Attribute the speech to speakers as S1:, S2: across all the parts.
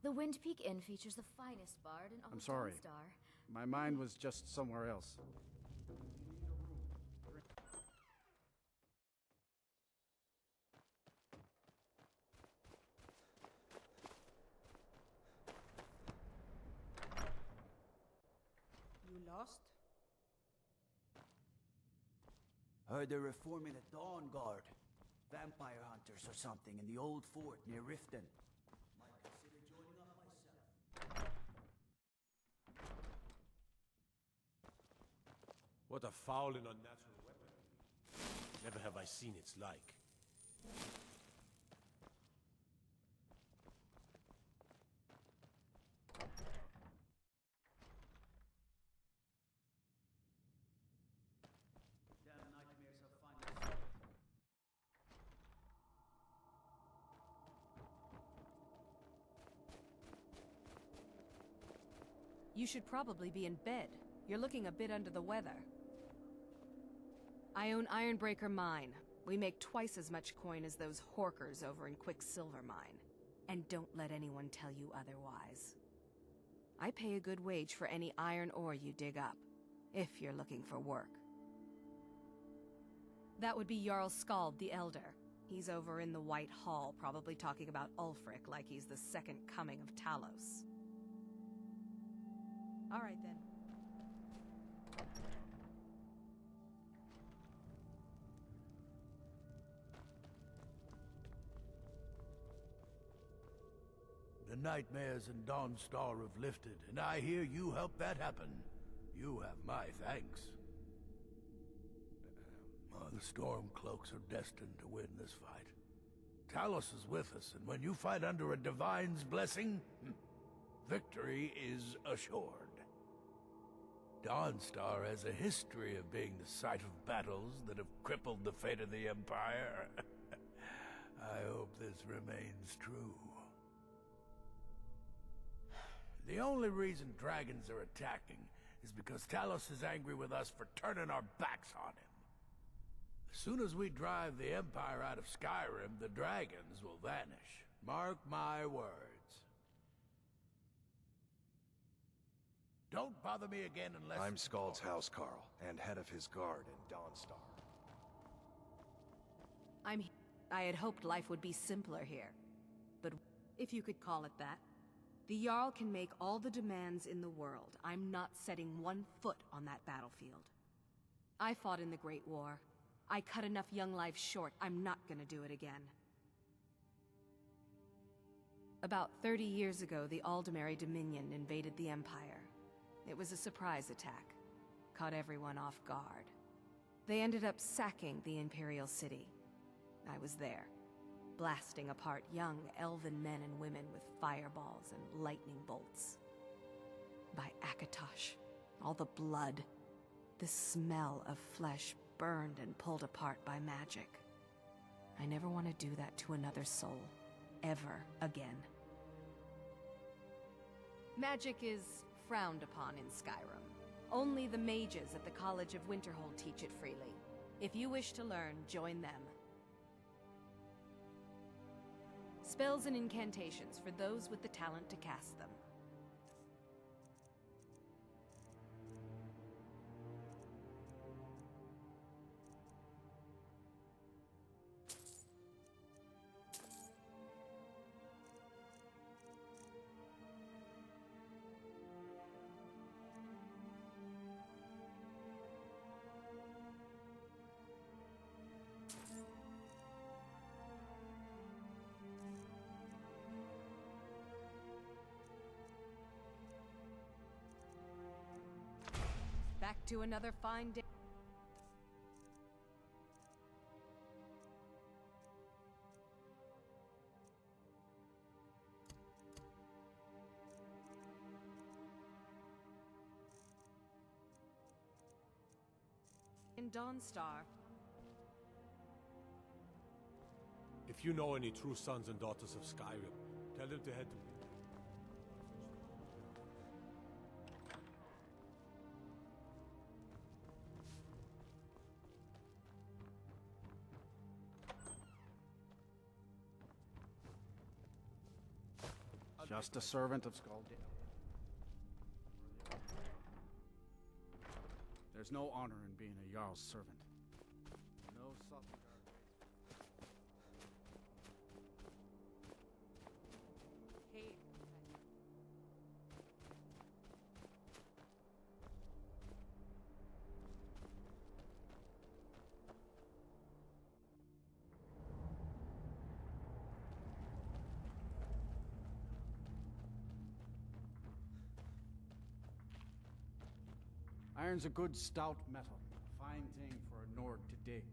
S1: The Wind Peak Inn features the finest bard in all
S2: I'm
S1: of
S2: sorry.
S1: Dawnstar.
S2: My mind was just somewhere else.
S3: You lost?
S4: Heard they're reforming the Dawn Guard. Vampire hunters or something in the old fort near Riften. Might consider joining up myself.
S5: What a foul and unnatural weapon. Never have I seen its like.
S4: Damn nightmares of finding sword.
S6: You should probably be in bed. You're looking a bit under the weather. I own Ironbreaker Mine. We make twice as much coin as those horkers over in Quicksilver Mine. And don't let anyone tell you otherwise. I pay a good wage for any iron ore you dig up, if you're looking for work. That would be Jarl Skald the Elder. He's over in the White Hall, probably talking about Ulfric like he's the second coming of Talos. All right, then.
S7: The nightmares in Dawnstar have lifted, and I hear you helped that happen. You have my thanks. The Stormcloaks are destined to win this fight. Talos is with us, and when you fight under a Divine's blessing, victory is assured. Dawnstar has a history of being the site of battles that have crippled the fate of the Empire. I hope this remains true. The only reason dragons are attacking is because Talos is angry with us for turning our backs on him. As soon as we drive the Empire out of Skyrim, the dragons will vanish. Mark my words. Don't bother me again unless...
S8: I'm Skald's housecarl, and head of his guard in Dawnstar.
S6: I had hoped life would be simpler here. But if you could call it that. The Jarl can make all the demands in the world. I'm not setting one foot on that battlefield. I fought in the Great War. I cut enough young lives short. I'm not gonna do it again. About 30 years ago, the Aldemary Dominion invaded the Empire. It was a surprise attack. Caught everyone off guard. They ended up sacking the Imperial City. I was there, blasting apart young elven men and women with fireballs and lightning bolts. By Akatosh, all the blood, the smell of flesh burned and pulled apart by magic. I never want to do that to another soul, ever again. Magic is frowned upon in Skyrim. Only the mages at the College of Winterhold teach it freely. If you wish to learn, join them. Spells and incantations for those with the talent to cast them. Back to another fine day. In Dawnstar.
S5: If you know any true sons and daughters of Skyrim, tell them to head to...
S2: Just a servant of Skaldale. There's no honor in being a Jarl's servant. No Sothenguard waits.
S6: Hey.
S2: Iron's a good stout metal. Fine thing for a Nord to dig.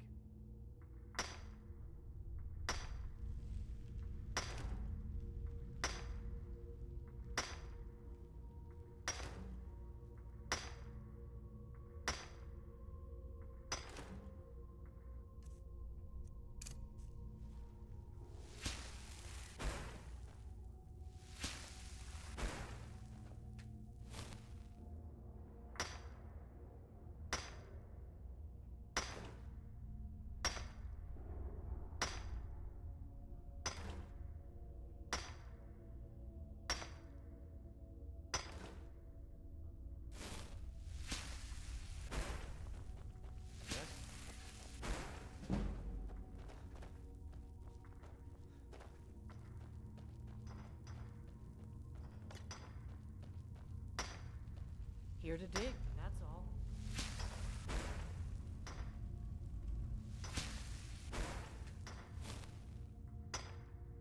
S3: Here to dig, that's all.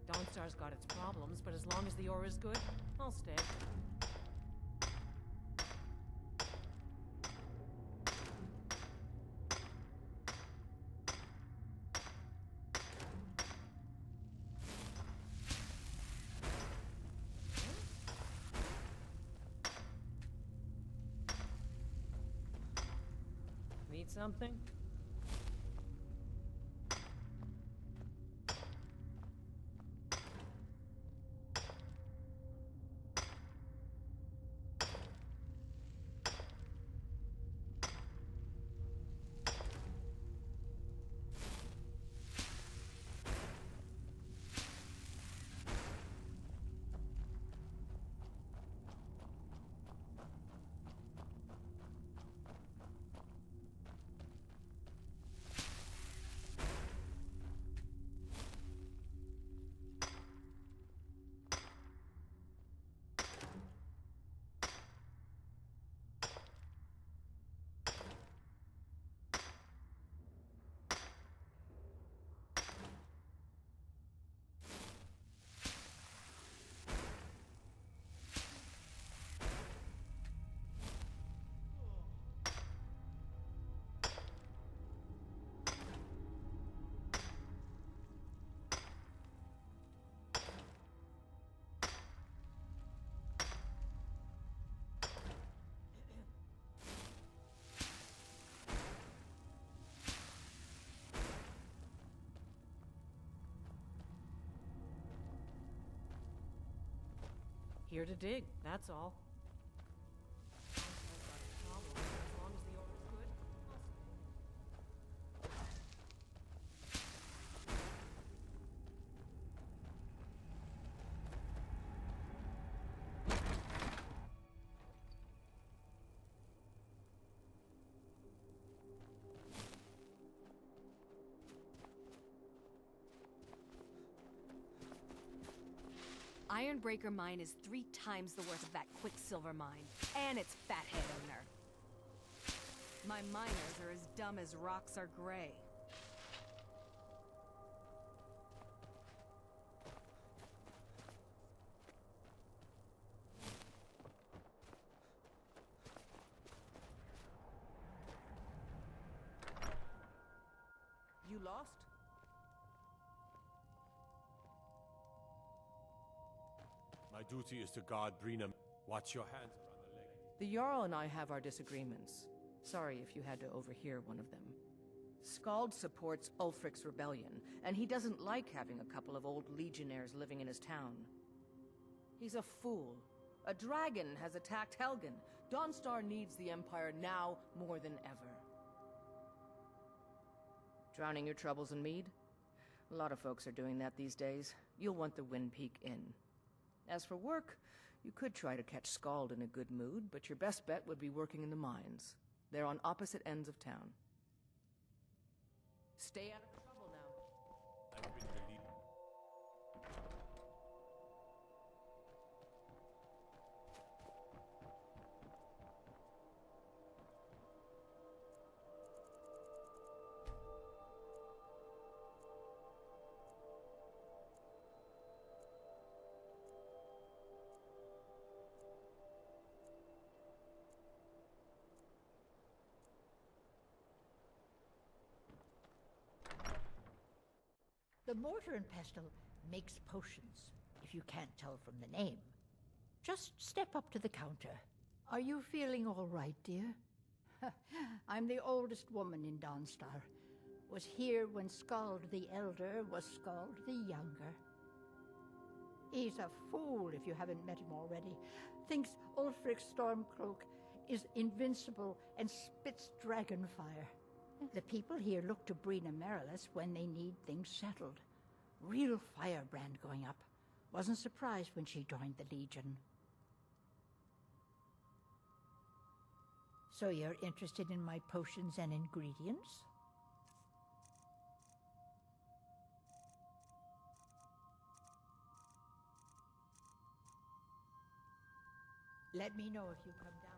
S3: Dawnstar's got its problems, but as long as the ore is good, I'll stay. Need something? Here to dig, that's all.
S6: Ironbreaker mine is 3 times the worth of that Quicksilver mine, and its fathead owner. My miners are as dumb as rocks are gray.
S3: You lost?
S5: My duty is to guard Brina. Watch your hands around the leg.
S3: The Jarl and I have our disagreements. Sorry if you had to overhear one of them. Skald supports Ulfric's rebellion, and he doesn't like having a couple of old legionnaires living in his town. He's a fool. A dragon has attacked Helgen. Dawnstar needs the Empire now more than ever. Drowning your troubles in mead? A lot of folks are doing that these days. You'll want the Wind Peak Inn. As for work, you could try to catch Scald in a good mood, but your best bet would be working in the mines. They're on opposite ends of town. Stay out of trouble now.
S5: I've been relieved.
S9: The mortar and pestle makes potions, if you can't tell from the name. Just step up to the counter. Are you feeling all right, dear? I'm the oldest woman in Dawnstar. Was here when Skald the Elder was Skald the Younger. He's a fool if you haven't met him already. Thinks Ulfric's Stormcloak is invincible and spits dragon fire. The people here look to Brina Marilis when they need things settled. Real firebrand going up. Wasn't surprised when she joined the Legion. So you're interested in my potions and ingredients? Let me know if you come down.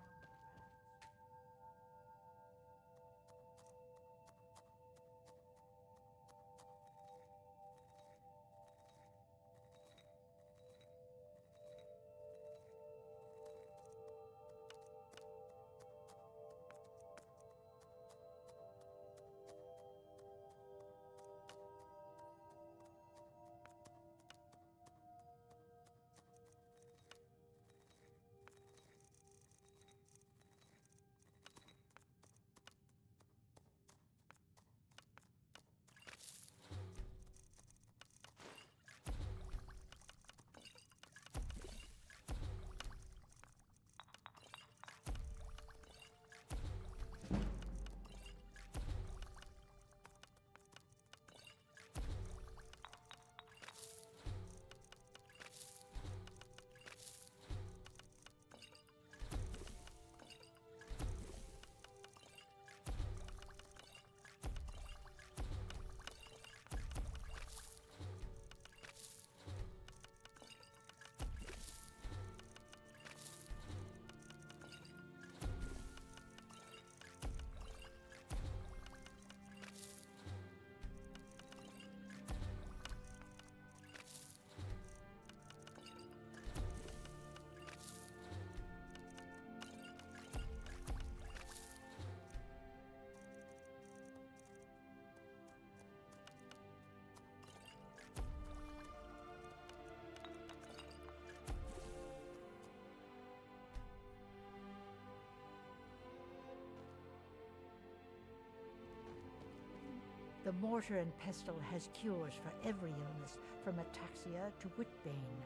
S9: The mortar and pestle has cures for every illness, from ataxia to whitbane.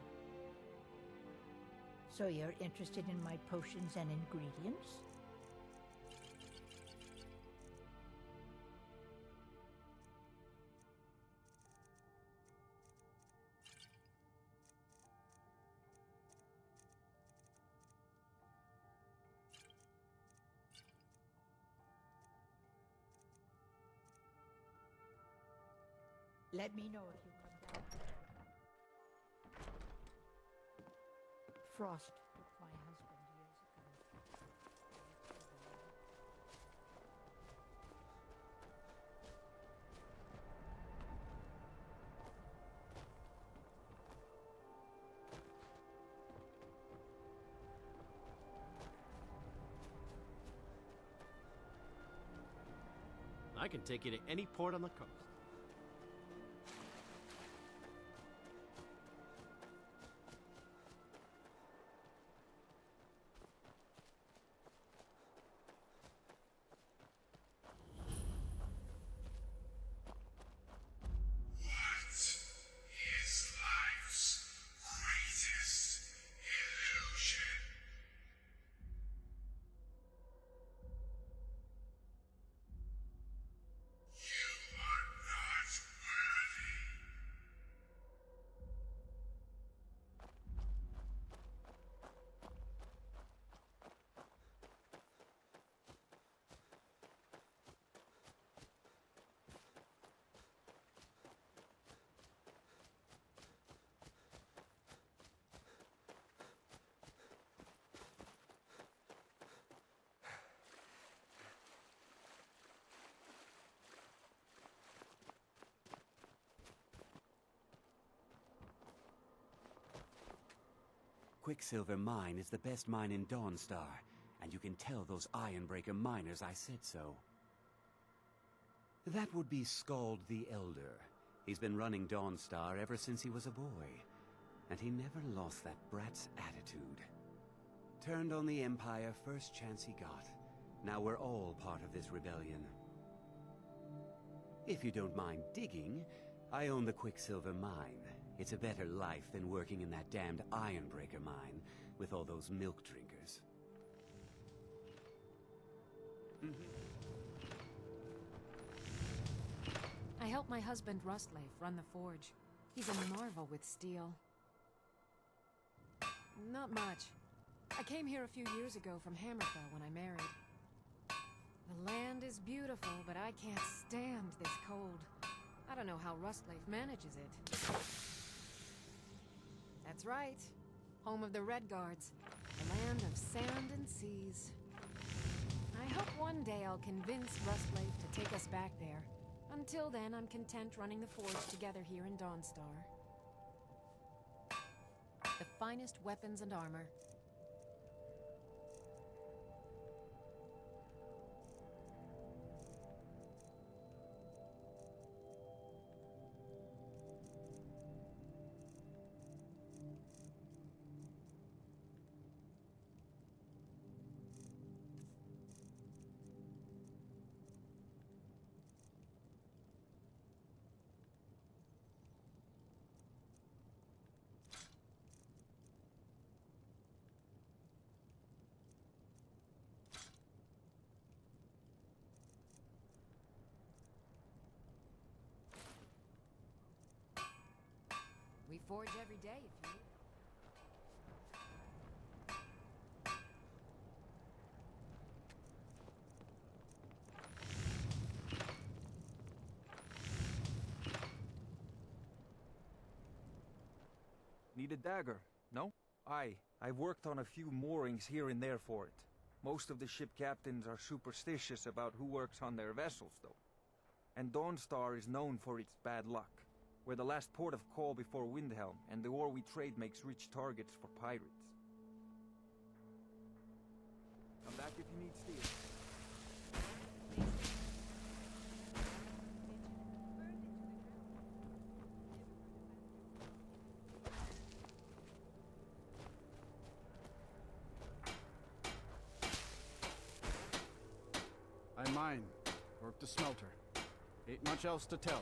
S9: So you're interested in my potions and ingredients? Let me know if you come down. Frost took my husband years ago.
S10: I can take you to any port on the coast.
S11: You are Quicksilver Mine is the best mine in Dawnstar, and you can tell those Ironbreaker miners I said so. That would be Skald the Elder. He's been running Dawnstar ever since he was a boy, and he never lost that brat's attitude. Turned on the Empire first chance he got. Now we're all part of this rebellion. If you don't mind digging, I own the Quicksilver Mine. It's a better life than working in that damned Ironbreaker mine with all those milk drinkers.
S12: I helped my husband Rustleif run the forge. He's a marvel with steel. Not much. I came here a few years ago from Hammerfell when I married. The land is beautiful, but I can't stand this cold. I don't know how Rustleif manages it. That's right. Home of the Redguards. The land of sand and seas. I hope one day I'll convince Rustleif to take us back there. Until then, I'm content running the forge together here in Dawnstar. The finest weapons and armor. We forge every day if you...
S13: Need a dagger, no? Aye, I've worked on a few moorings here and there for it. Most of the ship captains are superstitious about who works on their vessels, though. And Dawnstar is known for its bad luck. We're the last port of call before Windhelm, and the ore we trade makes rich targets for pirates. Come back if you need steel.
S2: I mine, work the smelter. Ain't much else to tell.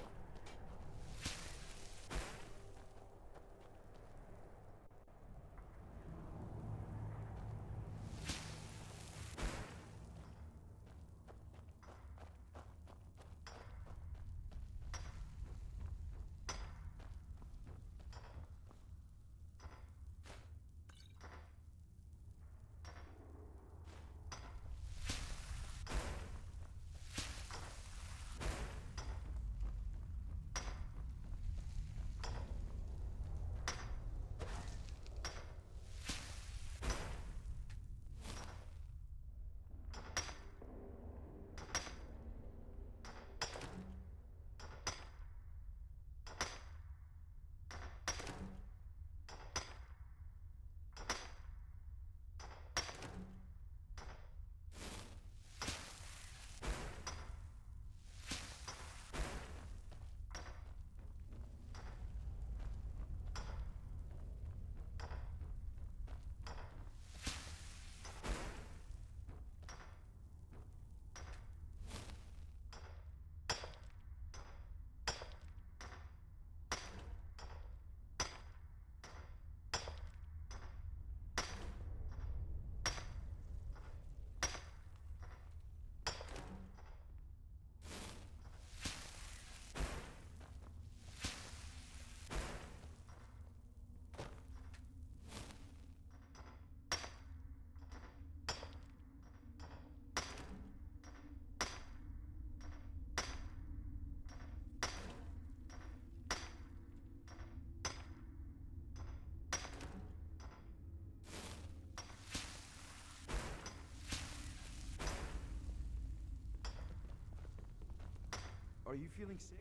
S13: Are you feeling sick?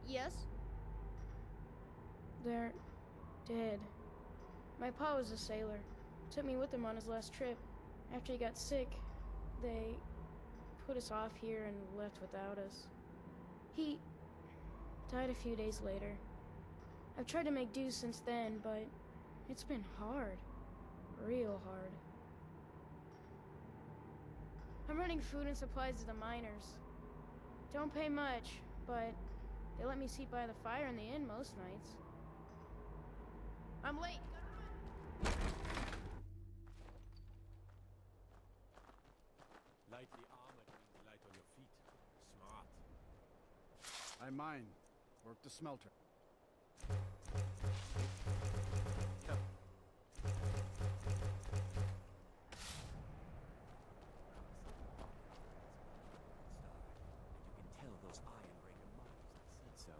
S14: Yes?
S15: They're dead. My pa was a sailor. Took me with him on his last trip. After he got sick, they put us off here and left without us. He died a few days later. I've tried to make do since then, but it's been hard. Real hard. I'm running food and supplies to the miners. Don't pay much, but they let me sleep by the fire in the inn most nights. I'm late.
S5: Light the armor to bring the light on your feet. Smart.
S2: I mine. Work the smelter.
S11: Tell those Ironbreaker miners I said so.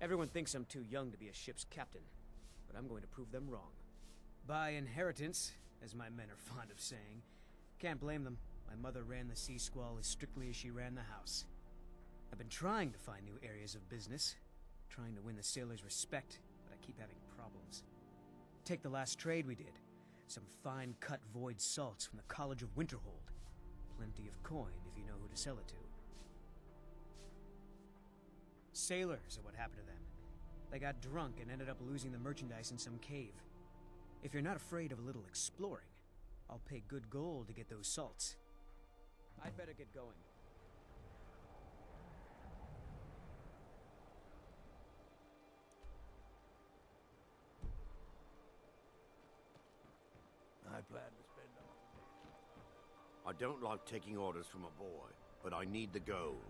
S16: Everyone thinks I'm too young to be a ship's captain, but I'm going to prove them wrong. By inheritance, as my men are fond of saying. Can't blame them. My mother ran the Sea Squall as strictly as she ran the house. I've been trying to find new areas of business, trying to win the sailors' respect, but I keep having problems. Take the last trade we did. Some fine-cut void salts from the College of Winterhold. Plenty of coin if you know who to sell it to. Sailors are what happened to them. They got drunk and ended up losing the merchandise in some cave. If you're not afraid of a little exploring, I'll pay good gold to get those salts. I'd better get going.
S7: I plan to spend all.
S17: I don't like taking orders from a boy, but I need the gold.